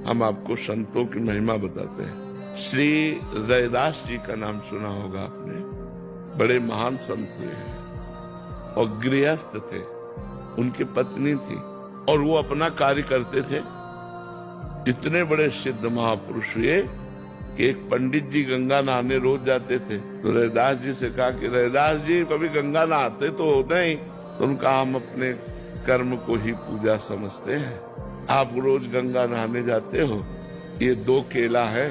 हम आपको संतों की महिमा बताते हैं। श्री रैदास जी का नाम सुना होगा आपने। बड़े महान संत हुए हैं और गृहस्थ थे। उनकी पत्नी थी और वो अपना कार्य करते थे। इतने बड़े सिद्ध महापुरुष हुए कि एक पंडित जी गंगा नहाने रोज जाते थे। तो रैदास जी से कहा कि रैदास जी कभी गंगा नहाते तो होते ही। तो उनका हम अपने कर्म को ही पूजा समझते हैं। आप रोज गंगा नहाने जाते हो, ये 2 केला है,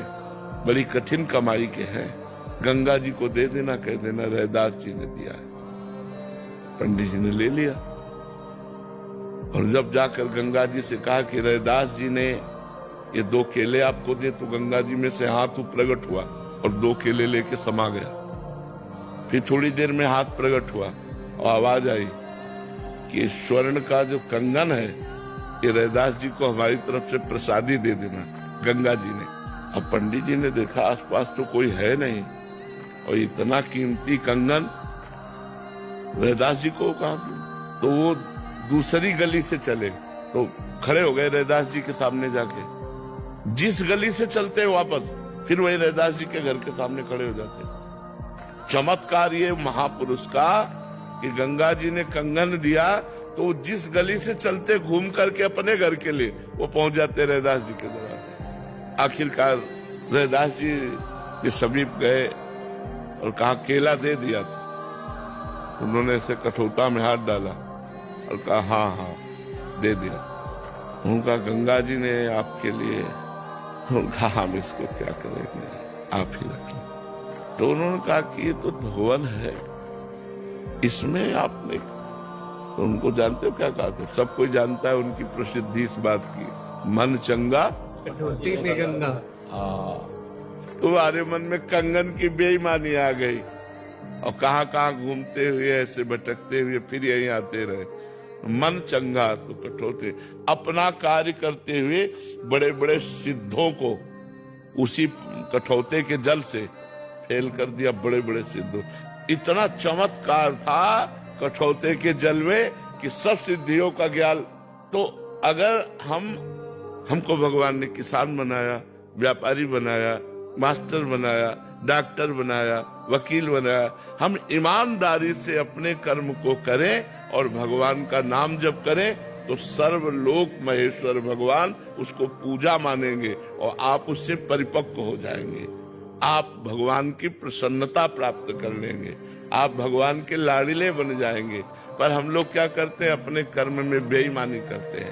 बड़ी कठिन कमाई के हैं, गंगा जी को दे देना, कह देना रैदास जी ने दिया है। पंडित जी ने ले लिया और जब जाकर गंगा जी से कहा कि रैदास जी ने ये 2 केले आपको दे, तो गंगा जी में से हाथ प्रकट हुआ और 2 केले लेके समा गया। फिर थोड़ी देर में हाथ प्रकट हुआ और आवाज आई कि स्वर्ण का जो कंगन है ये रैदास जी को हमारी तरफ से प्रसादी दे देना, गंगा जी ने। अब पंडित जी ने देखा आसपास तो कोई है नहीं और इतना कीमती कंगन रैदास जी को कहां से। तो वो दूसरी गली से चले तो खड़े हो गए रैदास जी के सामने जाके। जिस गली से चलते वापस फिर वही रैदास जी के घर के सामने खड़े हो जाते। चमत्कार ये महापुरुष का कि गंगा जी ने कंगन दिया तो जिस गली से चलते घूम करके अपने घर के लिए वो पहुंच जाते रैदास जी के दरबार। आखिरकार रैदास जी के समीप गए और कहा केला दे दिया था। उन्होंने ऐसे कठौता में हाथ डाला और कहा हाँ हाँ दे दिया। उनका गंगा जी ने आपके लिए। उनका हम इसको क्या करेंगे, आप ही रखें। तो उन्होंने कहा कि ये तो धोवन है, इसमें आपने। तो उनको जानते हो क्या कहा था? सब कोई जानता है उनकी प्रसिद्धि इस बात की, मन चंगा कठौती पे गंगा। तुम्हारे मन में कंगन की बेईमानी आ गई और कहाँ घूमते हुए ऐसे भटकते हुए फिर यहीं आते रहे। मन चंगा तो कठौते। अपना कार्य करते हुए बड़े बड़े सिद्धों को उसी कठौते के जल से फेल कर दिया। बड़े बड़े सिद्धों, इतना चमत्कार था कठौते के जल में कि सब सिद्धियों का ज्ञान। तो अगर हमको भगवान ने किसान बनाया, व्यापारी बनाया, मास्टर बनाया, डॉक्टर बनाया, वकील बनाया, हम ईमानदारी से अपने कर्म को करें और भगवान का नाम जप करें तो सर्वलोक महेश्वर भगवान उसको पूजा मानेंगे और आप उससे परिपक्व हो जाएंगे। आप भगवान की प्रसन्नता प्राप्त कर लेंगे, आप भगवान के लाड़िले बन जाएंगे। पर हम लोग क्या करते हैं, अपने कर्म में बेईमानी करते हैं।